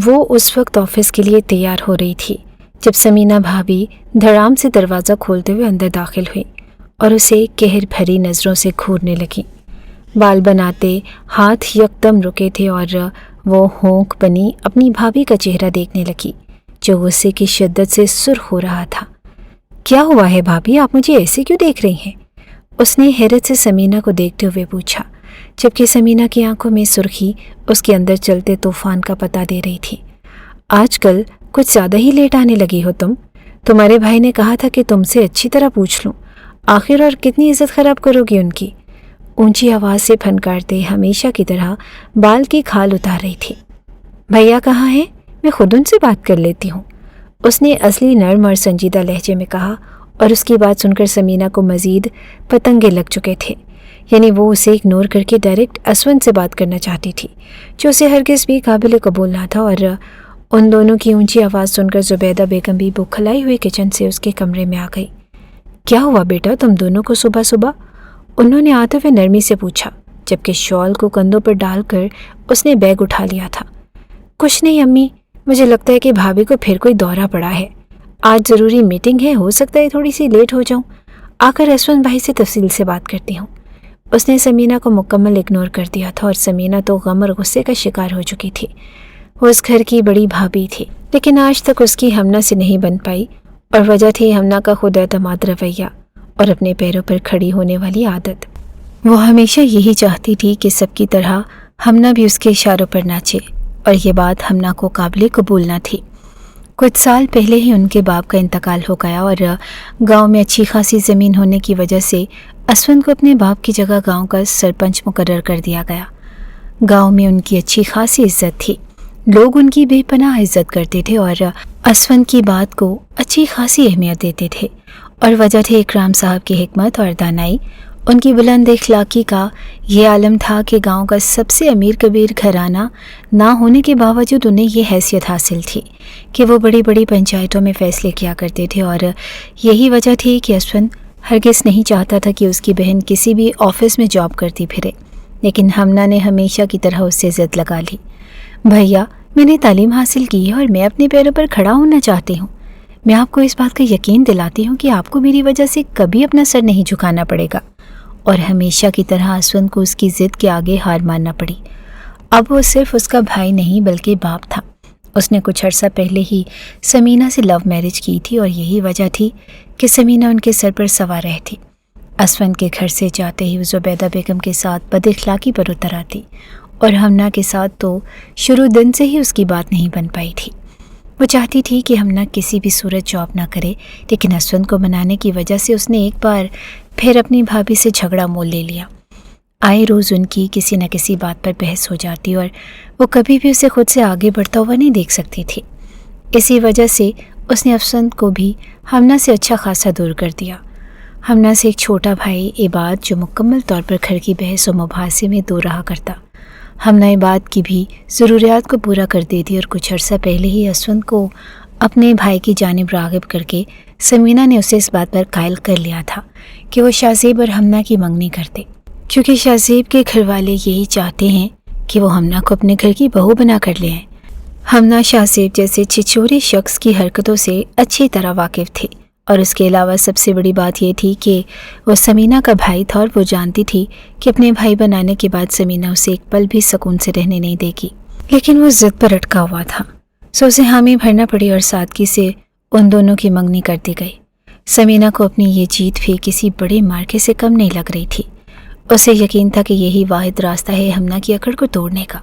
وہ اس وقت آفس کے لیے تیار ہو رہی تھی جب سمینا بھابھی دھڑام سے دروازہ کھولتے ہوئے اندر داخل ہوئی اور اسے قہر بھری نظروں سے گھورنے لگیں۔ بال بناتے ہاتھ یکدم رکے تھے اور وہ ہونک بنی اپنی بھابھی کا چہرہ دیکھنے لگی جو غصے کی شدت سے سرخ ہو رہا تھا۔ کیا ہوا ہے بھابھی، آپ مجھے ایسے کیوں دیکھ رہی ہیں؟ اس نے حیرت سے سمینا کو دیکھتے ہوئے پوچھا، جبکہ سمینا کی آنکھوں میں سرخی اس کے اندر چلتے طوفان کا پتہ دے رہی تھی۔ آج کل کچھ زیادہ ہی لیٹ آنے لگی ہو تم۔ تمہارے بھائی نے کہا تھا کہ تم سے اچھی طرح پوچھ لوں، آخر اور کتنی عزت خراب کرو گی ان کی؟ اونچی آواز سے پھنکارتے ہمیشہ کی طرح بال کی کھال اتار رہی تھی۔ بھیا کہاں ہیں؟ میں خود ان سے بات کر لیتی ہوں، اس نے اصلی نرم اور سنجیدہ لہجے میں کہا، اور اس کی بات سن کر سمینا کو مزید پتنگے لگ چکے تھے۔ یعنی وہ اسے اگنور کر کے ڈائریکٹ اسون سے بات کرنا چاہتی تھی جو اسے ہرگز بھی قابل قبول نہ تھا، اور ان دونوں کی اونچی آواز سن کر زبیدہ بیگم بھی بکھلائی ہوئی کچن سے اس کے کمرے میں آ گئی۔ کیا ہوا بیٹا تم دونوں کو صبح صبح؟ انہوں نے آتے ہوئے نرمی سے پوچھا، جبکہ شال کو کندھوں پر ڈال کر اس نے بیگ اٹھا لیا تھا۔ کچھ نہیں امی، مجھے لگتا ہے کہ بھابھی کو پھر کوئی دورہ پڑا ہے، آج ضروری میٹنگ ہے، ہو سکتا ہے تھوڑی سی لیٹ ہو جاؤں، آ کر اسون بھائی سے تفصیل سے بات کرتی ہوں۔ اس نے سمینا کو مکمل اگنور کر دیا تھا، اور سمینا تو غم اور غصے کا شکار ہو چکی تھی۔ وہ اس گھر کی بڑی بھابھی تھی، لیکن آج تک اس کی ہمنا سے نہیں بن پائی، اور وجہ تھی ہمنا کا خود اعتماد رویہ اور اپنے پیروں پر کھڑی ہونے والی عادت۔ وہ ہمیشہ یہی چاہتی تھی کہ سب کی طرح ہمنا بھی اس کے اشاروں پر ناچے، اور یہ بات ہمنا کو قابل قبول نہ تھی۔ کچھ سال پہلے ہی ان کے باپ کا انتقال ہو گیا، اور گاؤں میں اچھی خاصی زمین ہونے کی وجہ سے اسون کو اپنے باپ کی جگہ گاؤں کا سرپنچ مقرر کر دیا گیا۔ گاؤں میں ان کی اچھی خاصی عزت تھی، لوگ ان کی بے پناہ عزت کرتے تھے اور اسون کی بات کو اچھی خاصی اہمیت دیتے تھے، اور وجہ تھی اکرام صاحب کی حکمت اور دانائی۔ ان کی بلند اخلاقی کا یہ عالم تھا کہ گاؤں کا سب سے امیر کبیر گھرانہ نہ ہونے کے باوجود انہیں یہ حیثیت حاصل تھی کہ وہ بڑی بڑی پنچایتوں میں فیصلے کیا کرتے تھے، اور یہی وجہ تھی کہ اسون ہرگز نہیں چاہتا تھا کہ اس کی بہن کسی بھی آفس میں جاب کرتی پھرے، لیکن ہمنا نے ہمیشہ کی طرح اس سے ضد لگا لی۔ بھیا، میں نے تعلیم حاصل کی ہے اور میں اپنے پیروں پر کھڑا ہونا چاہتی ہوں۔ میں آپ کو اس بات کا یقین دلاتی ہوں کہ آپ کو میری وجہ سے کبھی اپنا سر نہیں جھکانا پڑے گا، اور ہمیشہ کی طرح اسون کو اس کی ضد کے آگے ہار ماننا پڑی۔ اب وہ صرف اس کا بھائی نہیں بلکہ باپ تھا۔ اس نے کچھ عرصہ پہلے ہی سمینا سے لو میرج کی تھی، اور یہی وجہ تھی کہ سمینا ان کے سر پر سوار رہتی۔ اسون کے گھر سے جاتے ہی وہ زبیدہ بیگم کے ساتھ بد اخلاقی پر اتر آتی، اور ہمنا کے ساتھ تو شروع دن سے ہی اس کی بات نہیں بن پائی تھی۔ وہ چاہتی تھی کہ ہمنا کسی بھی صورت جاب نہ کرے، لیکن اسون کو منانے کی وجہ سے اس نے ایک بار پھر اپنی بھابھی سے جھگڑا مول لے لیا۔ آئے روز ان کی کسی نہ کسی بات پر بحث ہو جاتی، اور وہ کبھی بھی اسے خود سے آگے بڑھتا ہوا نہیں دیکھ سکتی تھی۔ اسی وجہ سے اس نے اسون کو بھی ہمنا سے اچھا خاصا دور کر دیا۔ ہمنا سے ایک چھوٹا بھائی عباد جو مکمل طور پر گھر کی بحث و مباحثے میں دور رہا کرتا، ہمنا عباد کی بھی ضروریات کو پورا کر دیتی، اور کچھ عرصہ پہلے ہی اسون کو اپنے بھائی کی جانب راغب کر کے سمینا نے اسے اس بات پر قائل کر لیا تھا کہ وہ شاہ اور ہمنا کی منگنی کرتے، کیونکہ شاہ کے گھر والے یہی چاہتے ہیں کہ وہ ہمنا کو اپنے گھر کی بہو بنا کر لے آئیں۔ ہمنا شاہ جیسے چھچورے شخص کی حرکتوں سے اچھی طرح واقف تھی، اور اس کے علاوہ سب سے بڑی بات یہ تھی کہ وہ سمینا کا بھائی تھا، اور وہ جانتی تھی کہ اپنے بھائی بنانے کے بعد سمینا اسے ایک پل بھی سکون سے رہنے نہیں دے گی، لیکن وہ ضد پر اٹکا ہوا تھا، سو اسے حامی بھرنا پڑی اور سادگی سے ان دونوں کی منگنی کر دی گئی۔ سمینا کو اپنی یہ جیت بھی کسی بڑے مارکے سے کم نہیں لگ رہی تھی۔ اسے یقین تھا کہ یہی واحد راستہ ہے ہمنا کی اکڑ کو توڑنے کا۔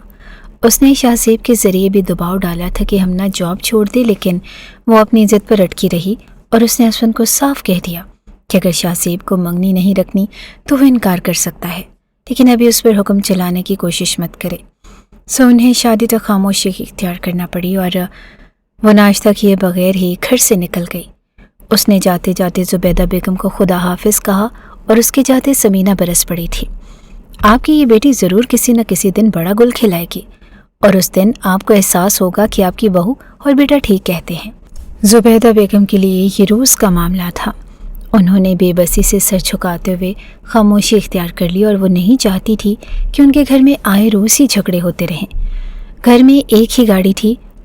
اس نے شاہ زیب کے ذریعے بھی دباؤ ڈالا تھا کہ ہمنا جاب چھوڑ دے، لیکن وہ اپنی ضد پر اٹکی رہی، اور اس نے اسون کو صاف کہہ دیا کہ اگر شاہ زیب کو منگنی نہیں رکھنی تو وہ انکار کر سکتا ہے، لیکن ابھی اس پر حکم چلانے کی کوشش مت کرے۔ سو انہیں شادی تک خاموشی اختیار کرنا پڑی، اور وہ ناشتہ کیے بغیر ہی گھر سے نکل گئی۔ اس نے جاتے جاتے زبیدہ بیگم کو خدا حافظ کہا، اور اس کے جاتے سمینا برس پڑی تھی۔ آپ کی یہ بیٹی ضرور کسی نہ کسی دن بڑا گل کھلائے گی، اور اس دن آپ کو احساس ہوگا کہ آپ کی بہو اور بیٹا ٹھیک کہتے ہیں۔ زبیدہ بیگم کے لیے یہ روز کا معاملہ تھا۔ انہوں نے بے بسی سے سر جھکاتے ہوئے خاموشی اختیار کر لی، اور وہ نہیں چاہتی تھی کہ ان کے گھر میں آئے روز ہی جھگڑے ہوتے رہیں۔ گھر میں ایک ہی گاڑی تھی،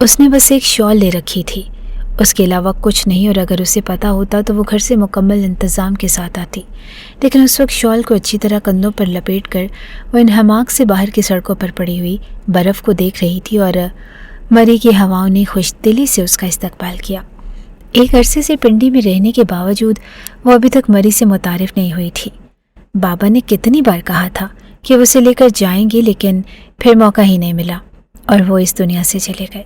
اس نے بس ایک شال لے رکھی تھی، اس کے علاوہ کچھ نہیں، اور اگر اسے پتہ ہوتا تو وہ گھر سے مکمل انتظام کے ساتھ آتی، لیکن اس وقت شال کو اچھی طرح کندھوں پر لپیٹ کر وہ ان حماق سے باہر کی سڑکوں پر پڑی ہوئی برف کو دیکھ رہی تھی، اور مری کی ہواؤں نے خوش دلی سے اس کا استقبال کیا۔ ایک عرصے سے پنڈی میں رہنے کے باوجود وہ ابھی تک مری سے متعارف نہیں ہوئی تھی۔ بابا نے کتنی بار کہا تھا کہ وہ اسے لے کر جائیں گے، لیکن پھر موقع ہی نہیں ملا اور وہ اس دنیا سے چلے گئے۔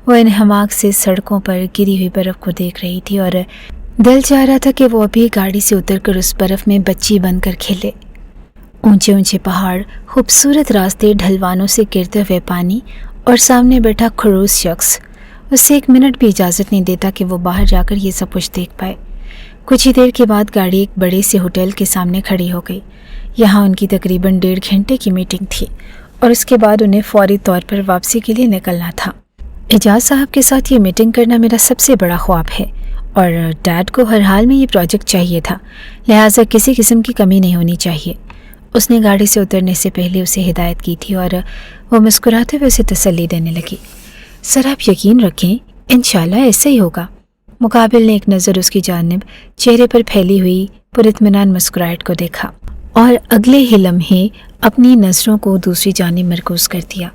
وہ ان حماق سے سڑکوں پر گری ہوئی برف کو دیکھ رہی تھی اور دل چاہ رہا تھا کہ وہ ابھی گاڑی سے اتر کر اس برف میں بچی بن کر کھیلے۔ اونچے اونچے پہاڑ، خوبصورت راستے، ڈھلوانوں سے گرتے ہوئے پانی اور سامنے بیٹھا خڑوس شخص اسے ایک منٹ بھی اجازت نہیں دیتا کہ وہ باہر جا کر یہ سب کچھ دیکھ پائے۔ کچھ ہی دیر کے بعد گاڑی ایک بڑے سے ہوٹل کے سامنے کھڑی ہو گئی۔ یہاں ان کی تقریباً 1.5 گھنٹے کی میٹنگ تھی اور اس کے بعد انہیں فوری طور پر واپسی کے لیے نکلنا تھا۔ اعجاز صاحب کے ساتھ یہ میٹنگ کرنا میرا سب سے بڑا خواب ہے اور ڈیڈ کو ہر حال میں یہ پروجیکٹ چاہیے تھا، لہٰذا کسی قسم کی کمی نہیں ہونی چاہیے۔ اس نے گاڑی سے اترنے سے پہلے اسے ہدایت کی تھی اور وہ مسکراتے ہوئے اسے تسلی دینے لگی۔ سر آپ یقین رکھیں، انشاءاللہ ایسا ہی ہوگا۔ مقابل نے ایک نظر اس کی جانب چہرے پر پھیلی ہوئی پر اطمینان مسکراہٹ کو دیکھا اور اگلے ہی لمحے اپنی نظروں کو دوسری جانب مرکوز کر دیا۔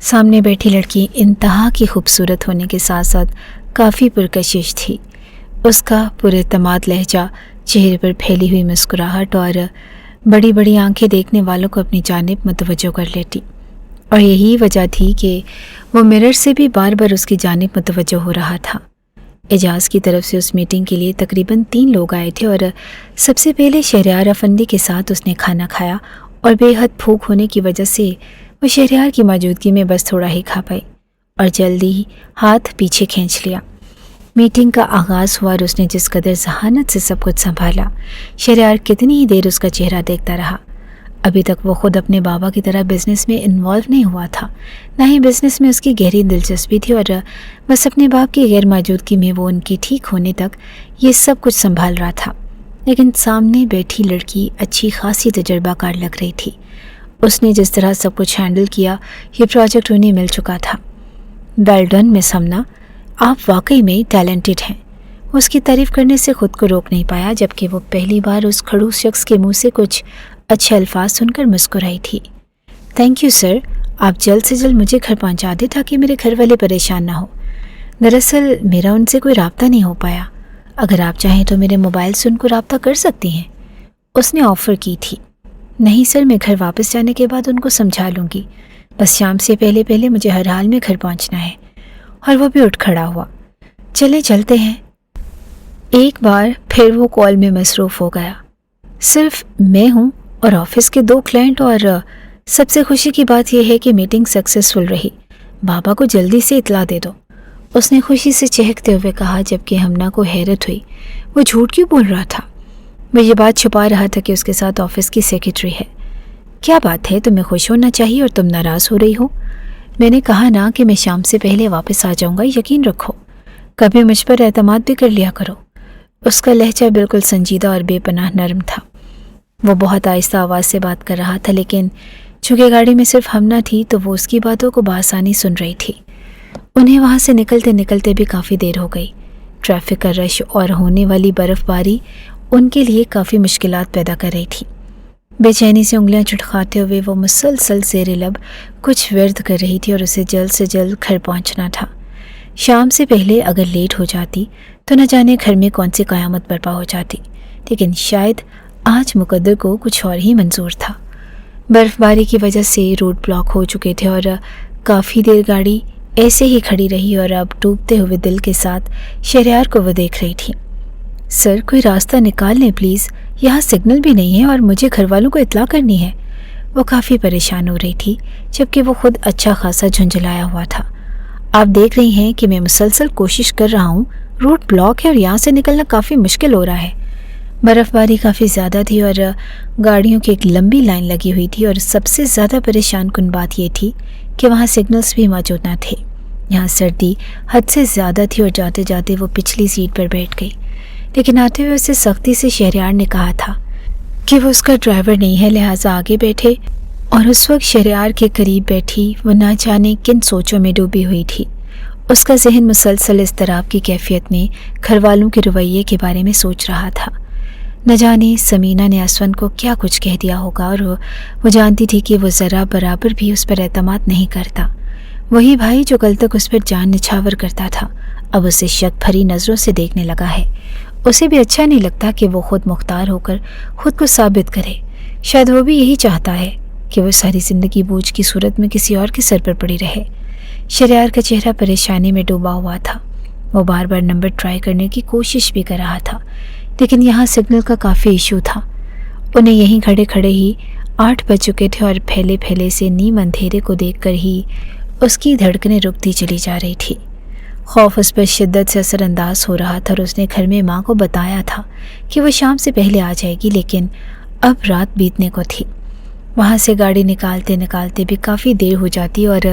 سامنے بیٹھی لڑکی انتہا کی خوبصورت ہونے کے ساتھ ساتھ کافی پرکشش تھی۔ اس کا پراعتماد لہجہ، چہرے پر پھیلی ہوئی مسکراہٹ اور بڑی بڑی آنکھیں دیکھنے والوں کو اپنی جانب متوجہ کر لیتی، اور یہی وجہ تھی کہ وہ مرر سے بھی بار بار اس کی جانب متوجہ ہو رہا تھا۔ اعجاز کی طرف سے اس میٹنگ کے لیے تقریباً 3 لوگ آئے تھے اور سب سے پہلے شہریار افندی کے ساتھ اس نے کھانا کھایا اور بے حد بھوک ہونے کی وجہ سے وہ شہریار کی موجودگی میں بس تھوڑا ہی کھا پائی اور جلدی ہی ہاتھ پیچھے کھینچ لیا۔ میٹنگ کا آغاز ہوا اور اس نے جس قدر ذہانت سے سب کچھ سنبھالا، شہریار کتنی ہی دیر اس کا چہرہ دیکھتا رہا۔ ابھی تک وہ خود اپنے بابا کی طرح بزنس میں انوالو نہیں ہوا تھا، نہ ہی بزنس میں اس کی گہری دلچسپی تھی، اور بس اپنے باپ کی غیر موجودگی میں وہ ان کے ٹھیک ہونے تک یہ سب کچھ سنبھال رہا تھا۔ لیکن سامنے بیٹھی لڑکی اچھی خاصی تجربہ کار لگ رہی تھی۔ اس نے جس طرح سب کچھ ہینڈل کیا، یہ پروجیکٹ انہیں مل چکا تھا۔ ویل ڈن مس ہمنا، آپ واقعی میں ٹیلنٹڈ ہیں۔ اس کی تعریف کرنے سے خود کو روک نہیں پایا، جبکہ وہ پہلی بار اس خڑوس شخص کے منہ سے کچھ اچھے الفاظ سن کر مسکرائی تھی۔ تھینک یو سر، آپ جلد سے جلد مجھے گھر پہنچا دیں تاکہ میرے گھر والے پریشان نہ ہو۔ دراصل میرا ان سے کوئی رابطہ نہیں ہو پایا، اگر آپ چاہیں تو میرے موبائل سے ان کو رابطہ کر سکتی ہیں، اس نے آفر کی تھی۔ نہیں سر، میں گھر واپس جانے کے بعد ان کو سمجھا لوں گی، بس شام سے پہلے مجھے ہر حال میں گھر پہنچنا ہے۔ اور وہ بھی اٹھ کھڑا ہوا۔ چلے چلتے ہیں۔ ایک بار پھر وہ کال میں مصروف ہو گیا۔ صرف میں ہوں اور آفس کے 2 کلائنٹ، اور سب سے خوشی کی بات یہ ہے کہ میٹنگ سکسیسفل رہی۔ بابا کو جلدی سے اطلاع دے دو، اس نے خوشی سے چہکتے ہوئے کہا، جبکہ ہمنا کو حیرت ہوئی وہ جھوٹ کیوں بول رہا تھا۔ وہ یہ بات چھپا رہا تھا کہ اس کے ساتھ آفس کی سیکرٹری ہے۔ کیا بات ہے، تمہیں خوش ہونا چاہیے اور تم ناراض ہو رہی ہو؟ میں نے کہا نا کہ میں شام سے پہلے واپس آ جاؤں گا، یقین رکھو، کبھی مجھ پر اعتماد بھی کر لیا کرو۔ اس کا لہجہ بالکل سنجیدہ اور بے پناہ نرم تھا۔ وہ بہت آہستہ آواز سے بات کر رہا تھا، لیکن چونکہ گاڑی میں صرف ہمنا تھی تو وہ اس کی باتوں کو بآسانی سن رہی تھی۔ انہیں وہاں سے نکلتے نکلتے بھی کافی دیر ہو گئی۔ ٹریفک کا رش اور ہونے والی برف باری ان کے لیے کافی مشکلات پیدا کر رہی تھی۔ بے چینی سے انگلیاں چٹکاتے ہوئے وہ مسلسل زیر لب کچھ ورد کر رہی تھی اور اسے جلد سے جلد گھر پہنچنا تھا۔ شام سے پہلے اگر لیٹ ہو جاتی تو نہ جانے گھر میں کون سی قیامت برپا ہو جاتی، لیکن شاید آج مقدر کو کچھ اور ہی منظور تھا۔ برف باری کی وجہ سے روڈ بلاک ہو چکے تھے اور کافی دیر گاڑی ایسے ہی کھڑی رہی، اور اب ڈوبتے ہوئے دل کے ساتھ شہریار کو وہ دیکھ رہی تھی۔ سر کوئی راستہ نکال لیں پلیز، یہاں سگنل بھی نہیں ہے اور مجھے گھر والوں کو اطلاع کرنی ہے۔ وہ کافی پریشان ہو رہی تھی، جبکہ وہ خود اچھا خاصا جھنجھلایا ہوا تھا۔ آپ دیکھ رہی ہیں کہ میں مسلسل کوشش کر رہا ہوں، روڈ بلاک ہے اور یہاں سے نکلنا کافی مشکل ہو رہا ہے۔ برف باری کافی زیادہ تھی اور گاڑیوں کی ایک لمبی لائن لگی ہوئی تھی، اور سب سے زیادہ پریشان کن بات یہ تھی کہ وہاں سگنلز بھی موجود نہ تھے۔ یہاں سردی حد سے زیادہ تھی اور جاتے جاتے وہ پچھلی سیٹ پر بیٹھ گئی، لیکن آتے ہوئے اسے سختی سے شہریار نے کہا تھا کہ وہ اس کا ڈرائیور نہیں ہے، لہٰذا آگے بیٹھے، اور اس وقت شہریار کے قریب بیٹھی وہ نہ جانے کن سوچوں میں ڈوبی ہوئی تھی۔ اس کا ذہن مسلسل اضطراب کی کیفیت میں گھر والوں کے رویے کے بارے میں سوچ رہا تھا۔ نہ جانے سمینہ نے اسون کو کیا کچھ کہہ دیا ہوگا، اور وہ جانتی تھی کہ وہ ذرا برابر بھی اس پر اعتماد نہیں کرتا۔ وہی بھائی جو کل تک اس پر جان نچھاور کرتا تھا، اب اسے شک بھری نظروں سے دیکھنے لگا ہے۔ اسے بھی اچھا نہیں لگتا کہ وہ خود مختار ہو کر خود کو ثابت کرے۔ شاید وہ بھی یہی چاہتا ہے کہ وہ ساری زندگی بوجھ کی صورت میں کسی اور کے سر پر پڑی رہے۔ شہریار کا چہرہ پریشانی میں ڈوبا ہوا تھا۔ وہ بار بار نمبر ٹرائی کرنے کی کوشش بھی کر رہا تھا، لیکن یہاں سگنل کا کافی ایشو تھا۔ انہیں یہیں کھڑے کھڑے ہی 8 بج چکے تھے، اور پھیلے پھیلے سے نیم اندھیرے کو دیکھ کر ہی اس کی دھڑکنیں رکتی چلی جا رہی تھی۔ خوف اس پر شدت سے اثر انداز ہو رہا تھا، اور اس نے گھر میں ماں کو بتایا تھا کہ وہ شام سے پہلے آ جائے گی، لیکن اب رات بیتنے کو تھی۔ وہاں سے گاڑی نکالتے نکالتے بھی کافی دیر ہو جاتی، اور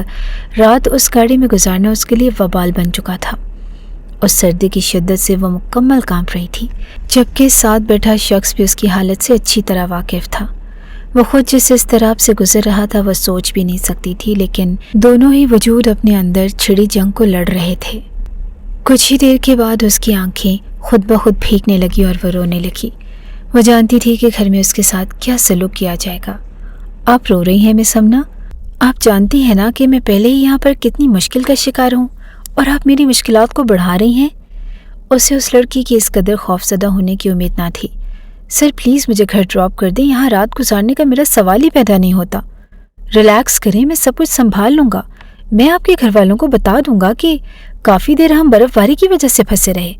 رات اس گاڑی میں گزارنا اس کے لیے وبال بن چکا تھا۔ اس سردی کی شدت سے وہ مکمل کانپ رہی تھی، جبکہ ساتھ بیٹھا شخص بھی اس کی حالت سے اچھی طرح واقف تھا۔ وہ خود جس اضطراب سے گزر رہا تھا وہ سوچ بھی نہیں سکتی تھی، لیکن دونوں ہی وجود اپنے اندر چھڑی جنگ کو لڑ رہے تھے۔ کچھ ہی دیر کے بعد اس کی آنکھیں خود بخود بھیگنے لگی اور وہ رونے لگی۔ وہ جانتی تھی کہ گھر میں اس کے ساتھ کیا سلوک کیا جائے گا۔ آپ رو رہی ہیں مس ہمنا؟ آپ جانتی ہیں نا کہ میں پہلے ہی یہاں پر کتنی مشکل کا شکار ہوں، اور آپ میری مشکلات کو بڑھا رہی ہیں۔ اسے اس لڑکی کی اس قدر خوفزدہ ہونے کی امید نہ تھی۔ سر پلیز مجھے گھر ڈراپ کر دیں، یہاں رات گزارنے کا میرا سوال ہی پیدا نہیں ہوتا۔ ریلیکس کریں، میں سب کچھ سنبھال لوں گا۔ میں آپ کے گھر والوں کو بتا دوں گا کہ کافی دیر ہم برف باری کی وجہ سے پھنسے رہے،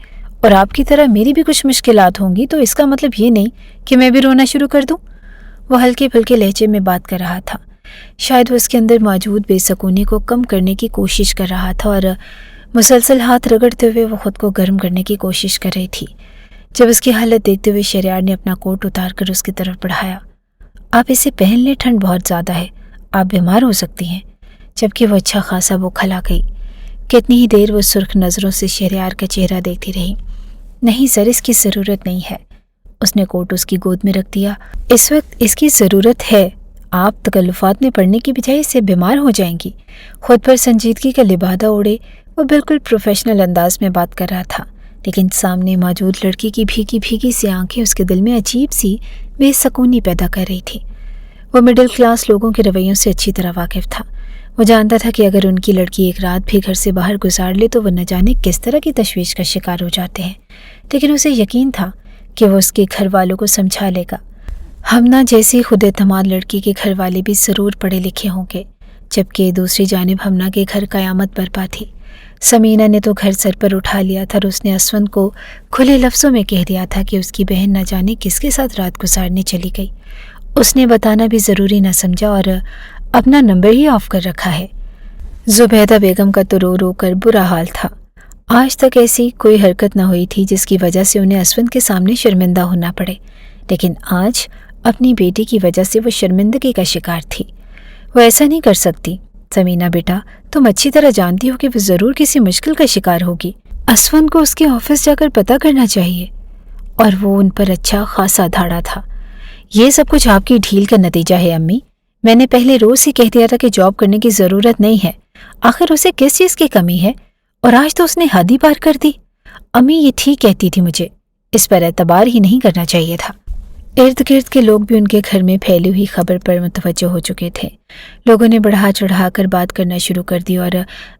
اور آپ کی طرح میری بھی کچھ مشکلات ہوں گی، تو اس کا مطلب یہ نہیں کہ میں بھی رونا شروع کر دوں۔ وہ ہلکے پھلکے لہجے میں بات کر رہا تھا۔ شاید وہ اس کے اندر موجود بے سکونی کو کم کرنے کی کوشش کر رہا تھا، اور مسلسل ہاتھ رگڑتے ہوئے وہ خود کو گرم کرنے کی کوشش کر رہی تھی۔ جب اس کی حالت دیکھتے ہوئے شہریار نے اپنا کوٹ اتار کر اس کی طرف بڑھایا۔ آپ اسے پہن لیں، ٹھنڈ بہت زیادہ ہے، آپ بیمار ہو سکتی ہیں۔ جبکہ وہ اچھا خاصا وہ کھلا گئی۔ کتنی ہی دیر وہ سرخ نظروں سے شہریار کا چہرہ دیکھتی رہی۔ نہیں سر، اس کی ضرورت نہیں ہے۔ اس نے کوٹ اس کی گود میں رکھ دیا۔ اس وقت اس کی ضرورت ہے۔ آپ تکلفات میں پڑنے کی بجائے اس سے بیمار ہو جائیں گی۔ خود پر سنجیدگی کا لبادہ اوڑے وہ بالکل پروفیشنل انداز میں بات کر رہا تھا، لیکن سامنے موجود لڑکی کی بھیگی بھیگی سی آنکھیں اس کے دل میں عجیب سی بے سکونی پیدا کر رہی تھی۔ وہ مڈل کلاس لوگوں کے رویوں سے اچھی طرح واقف تھا۔ وہ جانتا تھا کہ اگر ان کی لڑکی ایک رات بھی گھر سے باہر گزار لے تو وہ نہ جانے کس طرح کی تشویش کا شکار ہو جاتے ہیں، لیکن اسے یقین تھا کہ وہ اس کے گھر والوں کو سمجھا لے گا۔ ہمنا جیسی خود اعتماد لڑکی کے گھر والے بھی ضرور پڑھے لکھے ہوں گے، جبکہ دوسری جانب ہمنا کے گھر قیامت برپا تھی۔ سمینہ نے تو گھر سر پر اٹھا لیا تھا، اور اس نے اسون کو کھلے لفظوں میں کہہ دیا تھا کہ اس کی بہن نہ جانے کس کے ساتھ رات گزارنے چلی گئی۔ اس نے بتانا بھی ضروری نہ سمجھا اور اپنا نمبر ہی آف کر رکھا ہے۔ زبیدہ بیگم کا تو رو رو کر برا حال تھا۔ آج تک ایسی کوئی حرکت نہ ہوئی تھی جس کی وجہ سے انہیں اسون کے سامنے شرمندہ ہونا پڑے، لیکن آج اپنی بیٹی کی وجہ سے وہ شرمندگی کا شکار تھی۔ وہ ایسا نہیں کر سکتی۔ سمینہ بیٹا، تم اچھی طرح جانتی ہو کہ وہ ضرور کسی مشکل کا شکار ہوگی۔ اسون کو اس کے آفس جا کر پتہ کرنا چاہیے۔ اور وہ ان پر اچھا خاصا دھاڑا تھا۔ یہ سب کچھ آپ کی ڈھیل کا نتیجہ ہے امی۔ میں نے پہلے روز ہی کہہ دیا تھا کہ جاب کرنے کی ضرورت نہیں ہے، آخر اسے کس چیز کی کمی ہے، اور آج تو اس نے حد ہی پار کر دی۔ امی یہ ٹھیک کہتی تھی، مجھے اس پر اعتبار ہی نہیں کرنا چاہیے تھا۔ ارد گرد کے لوگ بھی ان کے گھر میں پھیلی ہوئی خبر پر متوجہ ہو چکے تھے۔ لوگوں نے بڑھا چڑھا کر بات کرنا شروع کر دی اور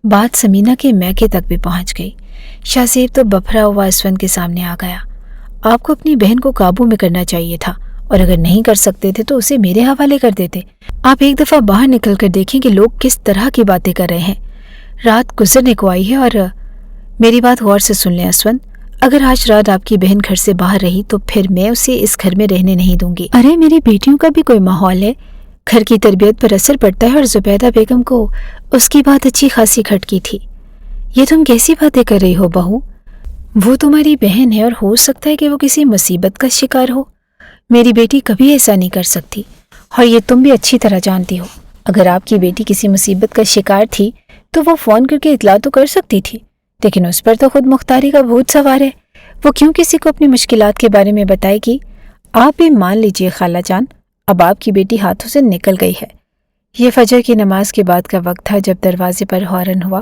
بات سمینہ کے میکے تک بھی پہنچ گئی۔ شاہ زیب تو بپھرا ہوا اسون کے سامنے آ گیا۔ آپ کو اپنی بہن کو قابو میں کرنا چاہیے تھا، اور اگر نہیں کر سکتے تھے تو اسے میرے حوالے کر دیتے۔ آپ ایک دفعہ باہر نکل کر دیکھیں کہ لوگ کس طرح کی باتیں کر رہے ہیں۔ رات گزرنے کو آئی ہے، اور میری بات غور سے سن لیں اسون، اگر آج رات آپ کی بہن گھر سے باہر رہی تو پھر میں اسے اس گھر میں رہنے نہیں دوں گی۔ ارے میری بیٹیوں کا بھی کوئی ماحول ہے، گھر کی تربیت پر اثر پڑتا ہے، اور زبیدہ بیگم کو اس کی بات اچھی خاصی کھٹکی تھی۔ یہ تم کیسی باتیں کر رہی ہو بہو؟ وہ تمہاری بہن ہے، اور ہو سکتا ہے کہ وہ کسی مصیبت کا شکار ہو۔ میری بیٹی کبھی ایسا نہیں کر سکتی، اور یہ تم بھی اچھی طرح جانتی ہو۔ اگر آپ کی بیٹی کسی مصیبت کا شکار تھی تو وہ فون کر کے اطلاع تو کر سکتی تھی، لیکن اس پر تو خود مختاری کا بھوت سوار ہے۔ وہ کیوں کسی کو اپنی مشکلات کے بارے میں بتائے گی؟ آپ بھی مان لیجئے خالہ جان، اب آپ کی بیٹی ہاتھوں سے نکل گئی ہے۔ یہ فجر کی نماز کے بعد کا وقت تھا جب دروازے پر ہارن ہوا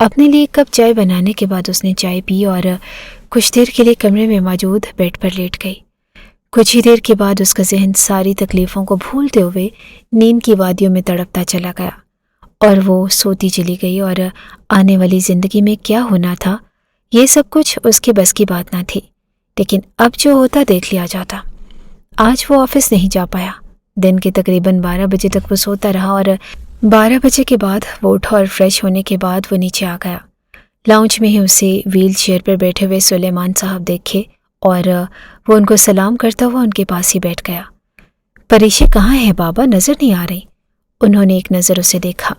اپنے لیے ایک کپ چائے بنانے کے بعد اس نے چائے پی اور کچھ دیر کے لیے کمرے میں موجود بیڈ پر لیٹ گئی۔ کچھ ہی دیر کے بعد اس کا ذہن ساری تکلیفوں کو بھولتے ہوئے نیند کی وادیوں میں تڑپتا چلا گیا اور وہ سوتی چلی گئی، اور آنے والی زندگی میں کیا ہونا تھا یہ سب کچھ اس کے بس کی بات نہ تھی، لیکن اب جو ہوتا دیکھ لیا جاتا۔ آج وہ آفس نہیں جا پایا۔ دن کے تقریباً 12 بجے تک وہ سوتا رہا، اور 12 بجے کے بعد وہ اٹھا اور فریش ہونے کے بعد وہ نیچے آ گیا۔ لاؤنج میں ہی اسے ویل چیئر پر بیٹھے ہوئے سلیمان صاحب دیکھے اور وہ ان کو سلام کرتا ہوا ان کے پاس ہی بیٹھ گیا۔ پریشی کہاں ہے بابا؟ نظر نہیں آ رہی۔ انہوں نے ایک نظر اسے دیکھا۔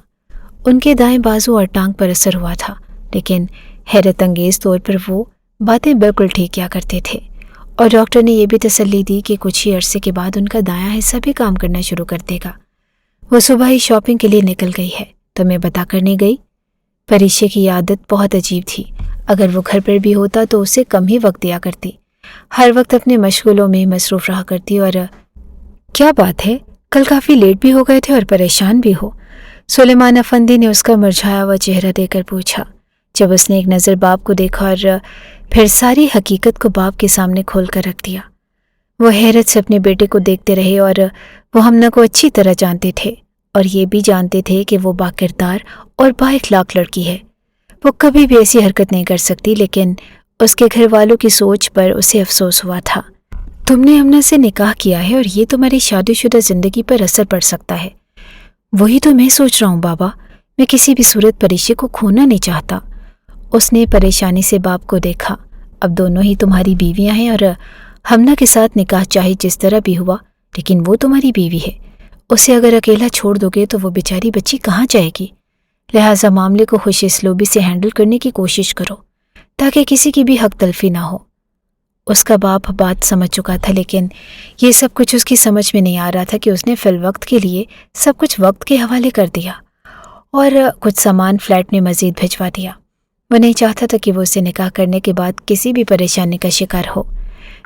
ان کے دائیں بازو اور ٹانگ پر اثر ہوا تھا، لیکن حیرت انگیز طور پر وہ باتیں بالکل ٹھیک کیا کرتے تھے، اور ڈاکٹر نے یہ بھی تسلی دی کہ کچھ ہی عرصے کے بعد ان کا دایاں حصہ بھی کام کرنا شروع کر دے گا۔ وہ صبح ہی شاپنگ کے لیے نکل گئی ہے، تو میں بتا کرنے گئی۔ پریشی کی عادت بہت عجیب تھی۔ اگر وہ گھر پر بھی ہوتا تو اسے کم ہی وقت دیا کرتی، ہر وقت اپنے مشغولوں میں مصروف رہا کرتی۔ اور کیا بات ہے، کل کافی لیٹ بھی ہو گئے تھے اور پریشان بھی ہو؟ سلیمان افندی نے اس کا مرجھایا ہوا چہرہ دے کر پوچھا، جب اس نے ایک نظر باپ کو دیکھا اور پھر ساری حقیقت کو باپ کے سامنے کھول کر رکھ دیا۔ وہ حیرت سے اپنے بیٹے کو دیکھتے رہے، اور وہ ہمنا کو اچھی طرح جانتے تھے اور یہ بھی جانتے تھے کہ وہ با کردار اور با اخلاق لڑکی ہے۔ وہ کبھی بھی ایسی حرکت نہیں کر سکتی، لیکن اس کے گھر والوں کی سوچ پر اسے افسوس ہوا تھا۔ تم نے ہمنا سے نکاح کیا ہے اور یہ تمہاری شادی شدہ زندگی پر اثر پڑ سکتا ہے۔ وہی تو میں سوچ رہا ہوں بابا، میں کسی بھی صورت پریشی کو کھونا نہیں چاہتا۔ اس نے پریشانی سے باپ کو دیکھا۔ اب دونوں ہی تمہاری بیویاں ہیں، اور ہمنا کے ساتھ نکاح چاہے جس طرح بھی ہوا، لیکن وہ تمہاری بیوی ہے۔ اسے اگر اکیلا چھوڑ دو گے تو وہ بیچاری بچی کہاں جائے گی؟ لہٰذا معاملے کو خوش اسلوبی سے ہینڈل کرنے کی کوشش کرو تاکہ کسی کی بھی حق تلفی نہ ہو۔ اس کا باپ بات سمجھ چکا تھا، لیکن یہ سب کچھ اس کی سمجھ میں نہیں آ رہا تھا کہ اس نے فی الوقت کے لیے سب کچھ وقت کے حوالے کر دیا اور کچھ سامان فلیٹ میں مزید بھجوا دیا۔ وہ نہیں چاہتا تھا کہ وہ اسے نکاح کرنے کے بعد کسی بھی پریشانی کا شکار ہو۔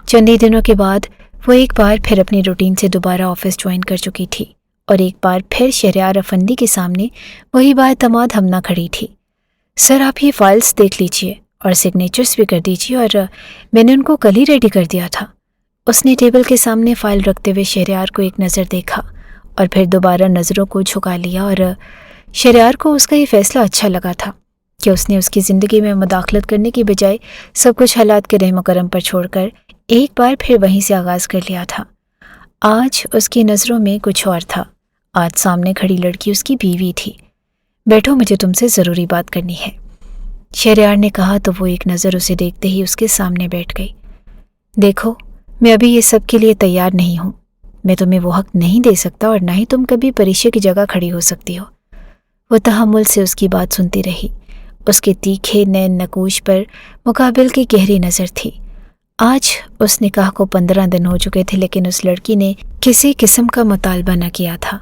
چند ہی دنوں کے بعد وہ ایک بار پھر اپنی روٹین سے دوبارہ آفس جوائن کر چکی تھی، اور ایک بار پھر شہریار افندی کے سامنے وہی بااعتماد ہمنا کھڑی تھی۔ سر آپ یہ فائلز دیکھ لیجئے اور سگنیچرز بھی کر دیجئے، اور میں نے ان کو کل ہی ریڈی کر دیا تھا۔ اس نے ٹیبل کے سامنے فائل رکھتے ہوئے شہریار کو ایک نظر دیکھا اور پھر دوبارہ نظروں کو جھکا لیا، اور شہریار کو اس کا یہ فیصلہ اچھا لگا تھا کہ اس نے اس کی زندگی میں مداخلت کرنے کی بجائے سب کچھ حالات کے رحم و کرم پر چھوڑ کر ایک بار پھر وہیں سے آغاز کر لیا تھا۔ آج اس کی نظروں میں کچھ اور تھا۔ آج سامنے کھڑی لڑکی اس کی بیوی تھی۔ بیٹھو، مجھے تم سے ضروری بات کرنی ہے، شہریار نے کہا تو وہ ایک نظر اسے دیکھتے ہی اس کے سامنے بیٹھ گئی۔ دیکھو، میں ابھی یہ سب کے لیے تیار نہیں ہوں۔ میں تمہیں وہ حق نہیں دے سکتا، اور نہ ہی تم کبھی پریشے کی جگہ کھڑی ہو سکتی ہو۔ وہ تحمل سے اس کی بات سنتی رہی۔ اس کے تیکھے نین نقوش پر مقابل کی گہری نظر تھی۔ آج اس نکاح کو 15 دن ہو چکے تھے، لیکن اس لڑکی نے کسی قسم کا مطالبہ نہ کیا تھا۔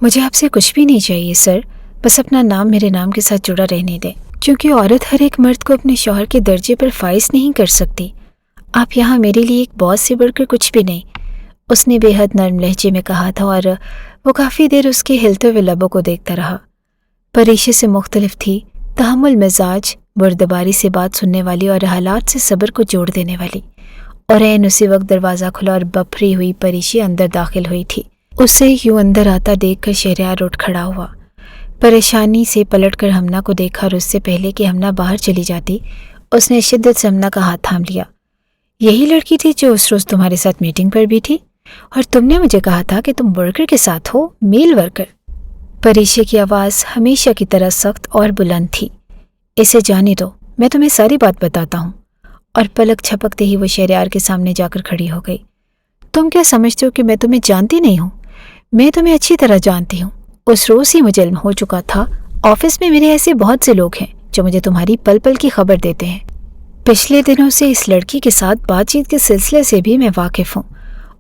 مجھے آپ سے کچھ بھی نہیں چاہیے سر، بس اپنا نام میرے نام کے ساتھ جڑا رہنے دیں، کیونکہ عورت ہر ایک مرد کو اپنے شوہر کے درجے پر فائز نہیں کر سکتی۔ آپ یہاں میرے لیے ایک باس سے بڑھ کر کچھ بھی نہیں، اس نے بے حد نرم لہجے میں کہا تھا، اور وہ کافی دیر اس کے ہلتے ہوئے لبوں کو دیکھتا رہا۔ پریشی سے مختلف تھی، تحمل مزاج، بردباری سے بات سننے والی اور حالات سے صبر کو جوڑ دینے والی، اور عین اسی وقت دروازہ کھلا اور بپھری ہوئی پریشی اندر داخل ہوئی تھی۔ اسے یوں اندر آتا دیکھ کر شہریار اٹھ کھڑا ہوا، پریشانی سے پلٹ کر ہمنا کو دیکھا، اور اس سے پہلے کہ ہمنا باہر چلی جاتی اس نے شدت سے ہمنا کا ہاتھ تھام لیا۔ یہی لڑکی تھی جو اس روز تمہارے ساتھ میٹنگ پر بھی تھی، اور تم نے مجھے کہا تھا کہ تم ورکر کے ساتھ ہو، میل ورکر۔ پریشی کی آواز ہمیشہ کی طرح سخت اور بلند تھی۔ اسے جانے دو، میں تمہیں ساری بات بتاتا ہوں۔ اور پلک چھپکتے ہی وہ شہریار کے سامنے جا کر کھڑی ہو گئی۔ تم کیا سمجھتے ہو کہ میں تمہیں جانتی نہیں ہوں؟ میں تمہیں اچھی طرح جانتی ہوں۔ اس روز ہی مجھے علم ہو چکا تھا۔ آفس میں میرے ایسے بہت سے لوگ ہیں جو مجھے تمہاری پل پل کی خبر دیتے ہیں۔ پچھلے دنوں سے اس لڑکی کے ساتھ بات چیت کے سلسلے سے بھی میں واقف ہوں،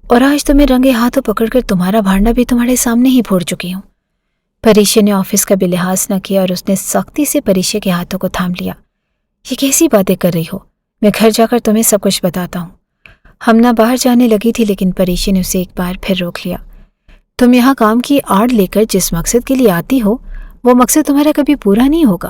اور آج تمہیں رنگے ہاتھوں پکڑ کر تمہارا بھانڈا بھی تمہارے سامنے ہی پھوڑ چکی ہوں۔ پریشی نے آفس کا بھی لحاظ نہ کیا، اور اس نے سختی سے پریشی کے ہاتھوں کو تھام لیا۔ یہ کیسی باتیں کر رہی ہو؟ میں گھر جا کر تمہیں سب کچھ بتاتا ہوں۔ ہمنا باہر جانے لگی تھی، لیکن پریشی نے اسے ایک بار پھر روک لیا۔ تم یہاں کام کی آڑ لے کر جس مقصد کے لیے آتی ہو، وہ مقصد تمہارا کبھی پورا نہیں ہوگا۔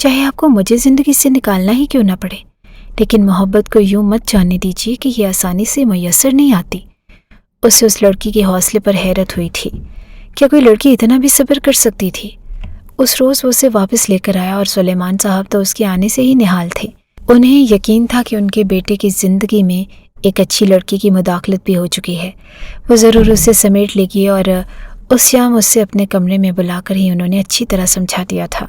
چاہے آپ کو مجھے زندگی سے نکالنا ہی کیوں نہ پڑے، لیکن محبت کو یوں مت جاننے دیجیے کہ یہ آسانی سے میسر نہیں آتی۔ اسے اس لڑکی کے حوصلے پر حیرت ہوئی تھی۔ کیا کوئی لڑکی اتنا بھی صبر کر سکتی تھی؟ اس روز وہ اسے واپس لے کر آیا اور سلیمان صاحب تو اس کے آنے سے ہی نہال تھے۔ انہیں یقین تھا کہ ان کے بیٹے کی زندگی میں ایک اچھی لڑکی کی مداخلت بھی ہو چکی ہے۔ وہ ضرور اسے سمیٹ لے گی، اور اس شام اسے اپنے کمرے میں بلا کر ہی انہوں نے اچھی طرح سمجھا دیا تھا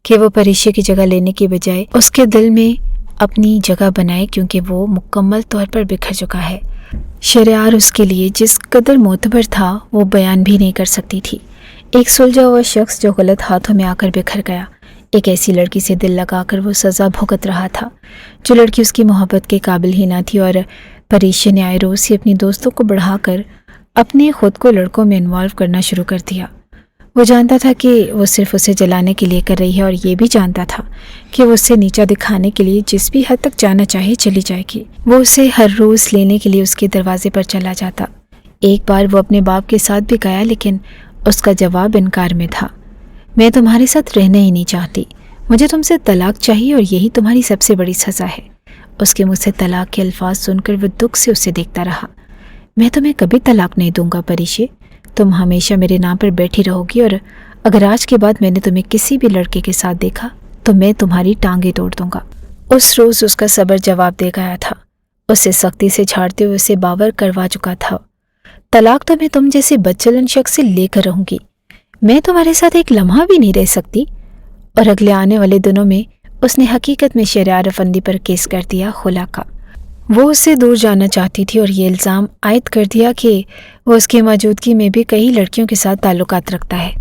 کہ وہ پریشے کی جگہ لینے کی بجائے اس کے دل میں اپنی جگہ بنائے، کیونکہ وہ مکمل طور پر بکھر چکا ہے۔ شہریار اس کے لیے جس قدر معتبر تھا وہ بیان بھی نہیں کر سکتی تھی۔ ایک سلجھا ہوا شخص جو غلط ہاتھوں میں آ کر بکھر گیا، ایک ایسی لڑکی سے دل لگا کر وہ سزا بھگت رہا تھا جو لڑکی اس کی محبت کے قابل ہی نہ تھی، اور پریشے نے آئے روز ہی اپنی دوستوں کو بڑھا کر اپنے خود کو لڑکوں میں انوالو کرنا شروع کر دیا۔ وہ جانتا تھا کہ وہ صرف اسے جلانے کے لیے کر رہی ہے، اور یہ بھی جانتا تھا کہ وہ اسے نیچا دکھانے کے لیے جس بھی حد تک جانا چاہے چلی جائے گی۔ وہ اسے ہر روز لینے کے لیے اس کے دروازے پر چلا جاتا۔ ایک بار وہ اپنے باپ کے ساتھ بھی گیا، لیکن اس کا جواب انکار میں تھا۔ میں تمہارے ساتھ رہنا ہی نہیں چاہتی، مجھے تم سے طلاق چاہیے، اور یہی تمہاری سب سے بڑی سزا ہے۔ اس کے منہ سے طلاق کے الفاظ سن کر وہ دکھ سے اسے دیکھتا رہا۔ میں تمہیں کبھی طلاق نہیں دوں گا پریشے، تم ہمیشہ میرے نام پر بیٹھی رہو گی، اور اگر آج کے بعد میں نے تمہیں کسی بھی لڑکے کے ساتھ دیکھا تو میں تمہاری ٹانگیں توڑ دوں گا۔ اس روز اس کا صبر جواب دے گیا تھا۔ اسے سختی سے جھاڑتے ہوئے اسے باور کروا چکا تھا۔ طلاق تو میں تم جیسے بدچلن شخص سے لے کر رہوں گی، میں تمہارے ساتھ ایک لمحہ بھی نہیں رہ سکتی۔ اور اگلے آنے والے دنوں میں اس نے حقیقت میں شہریار افندی پر کیس کر دیا خلا کا۔ وہ اس سے دور جانا چاہتی تھی اور یہ الزام عائد کر دیا کہ وہ اس کی موجودگی میں بھی کئی لڑکیوں کے ساتھ تعلقات رکھتا ہے،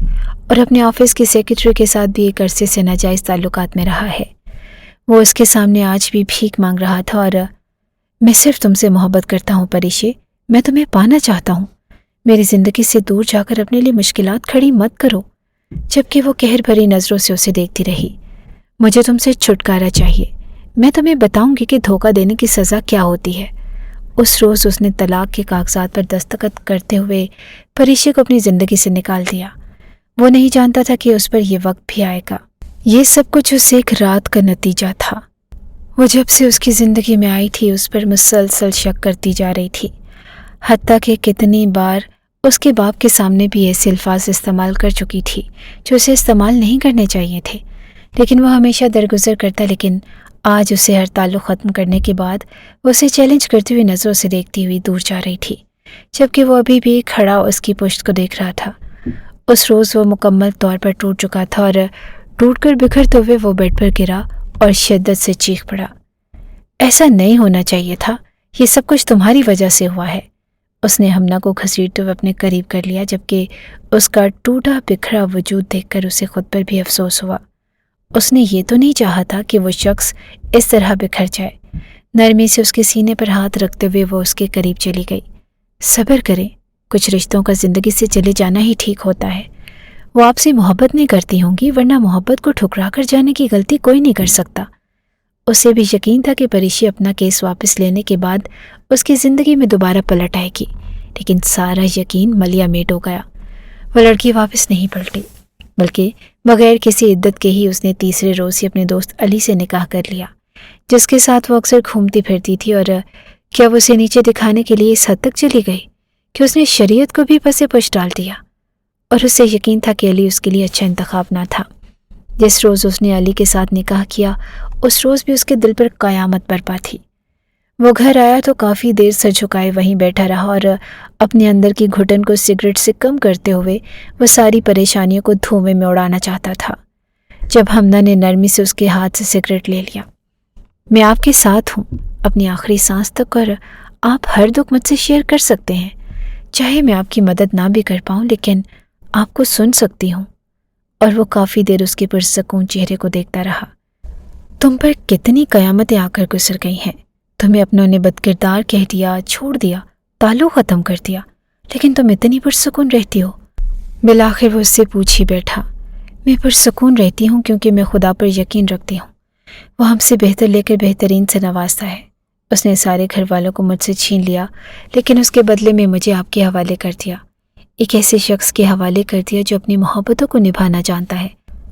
اور اپنے آفس کے سیکرٹری کے ساتھ بھی ایک عرصے سے ناجائز تعلقات میں رہا ہے۔ وہ اس کے سامنے آج بھی بھیک مانگ رہا تھا، اور میں صرف تم سے محبت کرتا ہوں پریشے، میں تمہیں پانا چاہتا ہوں، میری زندگی سے دور جا کر اپنے لیے مشکلات کھڑی مت کرو۔ جبکہ وہ قہر بھری نظروں سے اسے دیکھتی رہی۔ مجھے تم سے چھٹکارا چاہیے، میں تمہیں بتاؤں گی کہ دھوکہ دینے کی سزا کیا ہوتی ہے۔ اس روز اس نے طلاق کے کاغذات پر دستخط کرتے ہوئے پریشے کو اپنی زندگی سے نکال دیا۔ وہ نہیں جانتا تھا کہ اس پر یہ وقت بھی آئے گا۔ یہ سب کچھ اس ایک رات کا نتیجہ تھا۔ وہ جب سے اس کی زندگی میں آئی تھی اس پر مسلسل شک کرتی جا رہی تھی، حتیٰ کہ کتنی بار اس کے باپ کے سامنے بھی ایسے الفاظ استعمال کر چکی تھی جو اسے استعمال نہیں کرنے چاہیے تھے، لیکن وہ ہمیشہ درگزر کرتا۔ لیکن آج اسے ہر تعلق ختم کرنے کے بعد وہ اسے چیلنج کرتی ہوئی نظروں سے دیکھتی ہوئی دور جا رہی تھی، جبکہ وہ ابھی بھی کھڑا اس کی پشت کو دیکھ رہا تھا۔ اس روز وہ مکمل طور پر ٹوٹ چکا تھا، اور ٹوٹ کر بکھرتے ہوئے وہ بیڈ پر گرا اور شدت سے چیخ پڑا۔ ایسا نہیں ہونا چاہیے تھا، یہ سب کچھ تمہاری وجہ سے ہوا ہے۔ اس نے ہمنا کو گھسیٹتے ہوئے اپنے قریب کر لیا، جبکہ اس کا ٹوٹا بکھرا وجود دیکھ کر اسے خود پر بھی افسوس ہوا۔ اس نے یہ تو نہیں چاہا تھا کہ وہ شخص اس طرح بکھر جائے۔ نرمی سے اس کے سینے پر ہاتھ رکھتے ہوئے وہ اس کے قریب چلی گئی۔ صبر کریں، کچھ رشتوں کا زندگی سے چلے جانا ہی ٹھیک ہوتا ہے۔ وہ آپ سے محبت نہیں کرتی ہوں گی، ورنہ محبت کو ٹھکرا کر جانے کی غلطی کوئی نہیں کر سکتا۔ اسے بھی یقین تھا کہ پریشی اپنا کیس واپس لینے کے بعد اس کی زندگی میں دوبارہ پلٹ آئے گی، لیکن سارا یقین ملیا میٹ ہو گیا۔ وہ لڑکی واپس نہیں پلٹی، بلکہ بغیر کسی عدت کے ہی اس نے تیسرے روز ہی اپنے دوست علی سے نکاح کر لیا، جس کے ساتھ وہ اکثر گھومتی پھرتی تھی۔ اور کیا وہ اسے نیچے دکھانے کے لیے اس حد تک چلی گئی کہ اس نے شریعت کو بھی پس پش ڈال دیا، اور اسے یقین تھا کہ علی اس کے لیے اچھا انتخاب نہ تھا۔ جس روز اس نے علی کے ساتھ نکاح کیا اس روز بھی اس کے دل پر قیامت برپا تھی۔ وہ گھر آیا تو کافی دیر سر جھکائے وہیں بیٹھا رہا، اور اپنے اندر کی گھٹن کو سگریٹ سے کم کرتے ہوئے وہ ساری پریشانیوں کو دھوئیں میں اڑانا چاہتا تھا۔ جب ہمنا نے نرمی سے اس کے ہاتھ سے سگریٹ لے لیا، میں آپ کے ساتھ ہوں اپنی آخری سانس تک، اور آپ ہر دکھ مجھ سے شیئر کر سکتے ہیں، چاہے میں آپ کی مدد نہ بھی کر پاؤں لیکن آپ کو سن سکتی ہوں۔ اور وہ کافی دیر اس کے پرسکون چہرے کو دیکھتا رہا۔ تم پر کتنی قیامتیں آ کر گزر گئی ہیں، تمہیں اپنوں نے بدکردار کہہ دیا، چھوڑ دیا، تعلق ختم کر دیا، لیکن تم اتنی پرسکون رہتی ہو۔ بالآخر وہ اس سے پوچھ ہی بیٹھا۔ میں پرسکون رہتی ہوں کیونکہ میں خدا پر یقین رکھتی ہوں، وہ ہم سے بہتر لے کر بہترین سے نوازتا ہے۔ اس نے سارے گھر والوں کو مجھ سے چھین لیا، لیکن اس کے بدلے میں مجھے آپ کے حوالے کر دیا، ایک ایسے شخص کے حوالے کر دیا جو اپنی محبتوں کو نبھانا جانتا ہے۔